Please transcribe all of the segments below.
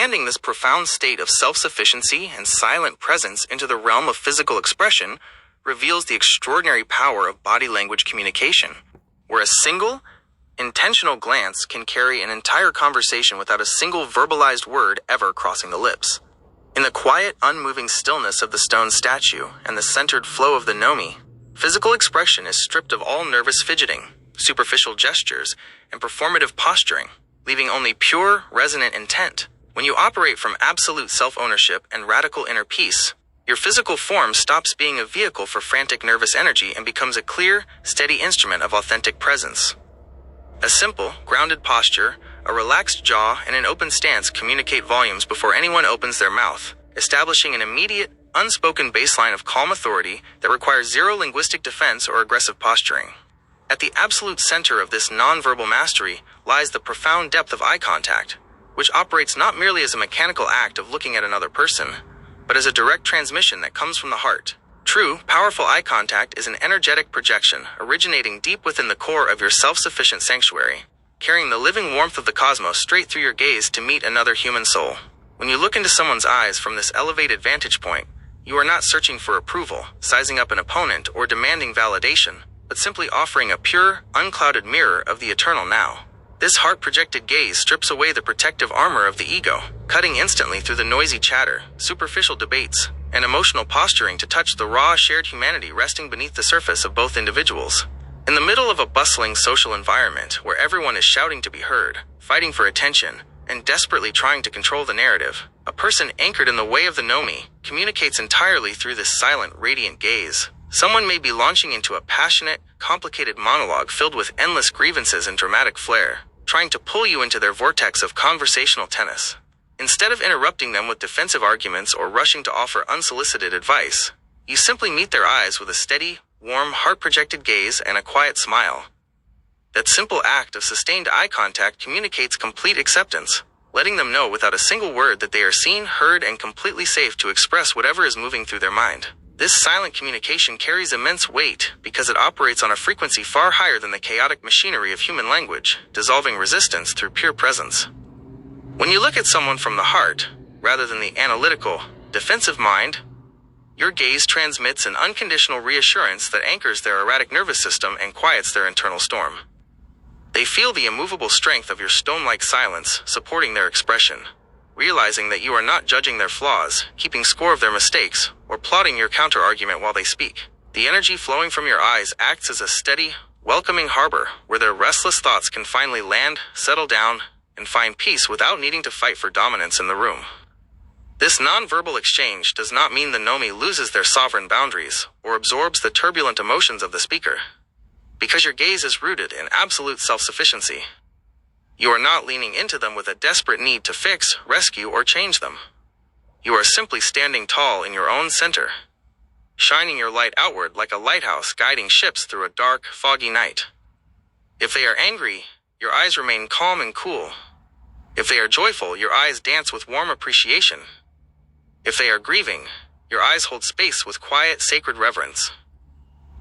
Expanding this profound state of self-sufficiency and silent presence into the realm of physical expression reveals the extraordinary power of body language communication, where a single, intentional glance can carry an entire conversation without a single verbalized word ever crossing the lips. In the quiet, unmoving stillness of the stone statue and the centered flow of the Gnomey, physical expression is stripped of all nervous fidgeting, superficial gestures, and performative posturing, leaving only pure, resonant intent. When you operate from absolute self-ownership and radical inner peace, your physical form stops being a vehicle for frantic nervous energy and becomes a clear, steady instrument of authentic presence. A simple, grounded posture, a relaxed jaw, and an open stance communicate volumes before anyone opens their mouth, establishing an immediate, unspoken baseline of calm authority that requires zero linguistic defense or aggressive posturing. At the absolute center of this nonverbal mastery lies the profound depth of eye contact, which operates not merely as a mechanical act of looking at another person, but as a direct transmission that comes from the heart. True, powerful eye contact is an energetic projection originating deep within the core of your self-sufficient sanctuary, carrying the living warmth of the cosmos straight through your gaze to meet another human soul. When you look into someone's eyes from this elevated vantage point, you are not searching for approval, sizing up an opponent, or demanding validation, but simply offering a pure, unclouded mirror of the eternal now. This heart-projected gaze strips away the protective armor of the ego, cutting instantly through the noisy chatter, superficial debates, and emotional posturing to touch the raw, shared humanity resting beneath the surface of both individuals. In the middle of a bustling social environment where everyone is shouting to be heard, fighting for attention, and desperately trying to control the narrative, a person anchored in the way of the Gnomey communicates entirely through this silent, radiant gaze. Someone may be launching into a passionate, complicated monologue filled with endless grievances and dramatic flair, trying to pull you into their vortex of conversational tennis. Instead of interrupting them with defensive arguments or rushing to offer unsolicited advice, you simply meet their eyes with a steady, warm, heart-projected gaze and a quiet smile. That simple act of sustained eye contact communicates complete acceptance, letting them know without a single word that they are seen, heard, and completely safe to express whatever is moving through their mind. This silent communication carries immense weight because it operates on a frequency far higher than the chaotic machinery of human language, dissolving resistance through pure presence. When you look at someone from the heart, rather than the analytical, defensive mind, your gaze transmits an unconditional reassurance that anchors their erratic nervous system and quiets their internal storm. They feel the immovable strength of your stone-like silence supporting their expression, realizing that you are not judging their flaws, keeping score of their mistakes, or plotting your counter-argument while they speak. The energy flowing from your eyes acts as a steady, welcoming harbor where their restless thoughts can finally land, settle down, and find peace without needing to fight for dominance in the room. This non-verbal exchange does not mean the Gnomey loses their sovereign boundaries or absorbs the turbulent emotions of the speaker, because your gaze is rooted in absolute self-sufficiency. You are not leaning into them with a desperate need to fix, rescue, or change them. You are simply standing tall in your own center, shining your light outward like a lighthouse guiding ships through a dark, foggy night. If they are angry, your eyes remain calm and cool. If they are joyful, your eyes dance with warm appreciation. If they are grieving, your eyes hold space with quiet, sacred reverence.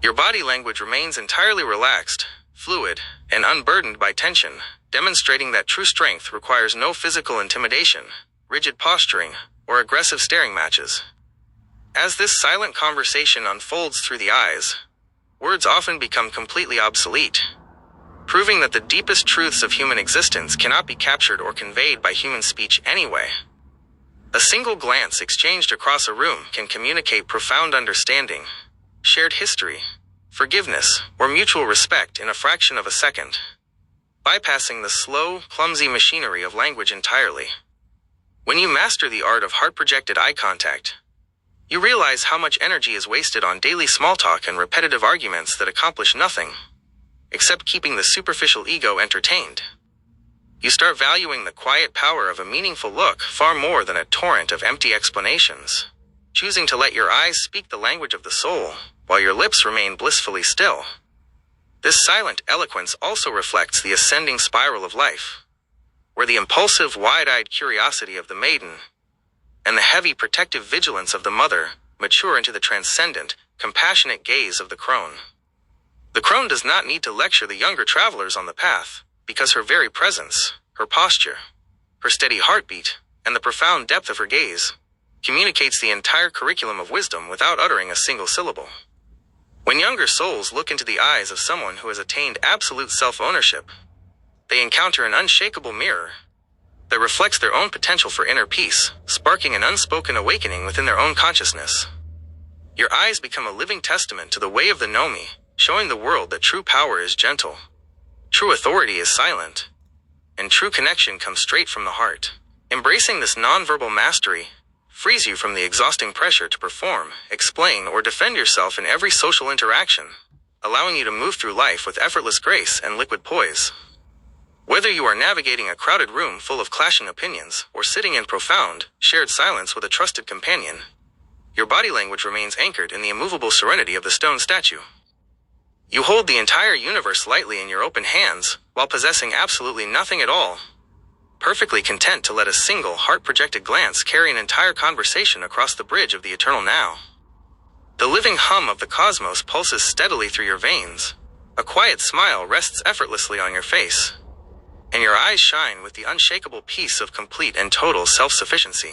Your body language remains entirely relaxed, fluid, and unburdened by tension, demonstrating that true strength requires no physical intimidation, rigid posturing, or aggressive staring matches. As this silent conversation unfolds through the eyes, words often become completely obsolete, proving that the deepest truths of human existence cannot be captured or conveyed by human speech anyway. A single glance exchanged across a room can communicate profound understanding, shared history, forgiveness, or mutual respect in a fraction of a second, bypassing the slow, clumsy machinery of language entirely. When you master the art of heart-projected eye contact, you realize how much energy is wasted on daily small talk and repetitive arguments that accomplish nothing, except keeping the superficial ego entertained. You start valuing the quiet power of a meaningful look far more than a torrent of empty explanations, choosing to let your eyes speak the language of the soul, while your lips remain blissfully still. This silent eloquence also reflects the ascending spiral of life, where the impulsive, wide-eyed curiosity of the maiden and the heavy protective vigilance of the mother mature into the transcendent, compassionate gaze of the crone. The crone does not need to lecture the younger travelers on the path, because her very presence, her posture, her steady heartbeat, and the profound depth of her gaze communicates the entire curriculum of wisdom without uttering a single syllable. When younger souls look into the eyes of someone who has attained absolute self-ownership, they encounter an unshakable mirror that reflects their own potential for inner peace, sparking an unspoken awakening within their own consciousness. Your eyes become a living testament to the way of the Gnomey, showing the world that true power is gentle, true authority is silent, and true connection comes straight from the heart. Embracing this nonverbal mastery frees you from the exhausting pressure to perform, explain, or defend yourself in every social interaction, allowing you to move through life with effortless grace and liquid poise. Whether you are navigating a crowded room full of clashing opinions or sitting in profound, shared silence with a trusted companion, your body language remains anchored in the immovable serenity of the stone statue. You hold the entire universe lightly in your open hands while possessing absolutely nothing at all, perfectly content to let a single heart-projected glance carry an entire conversation across the bridge of the eternal now. The living hum of the cosmos pulses steadily through your veins, a quiet smile rests effortlessly on your face, and your eyes shine with the unshakable peace of complete and total self-sufficiency.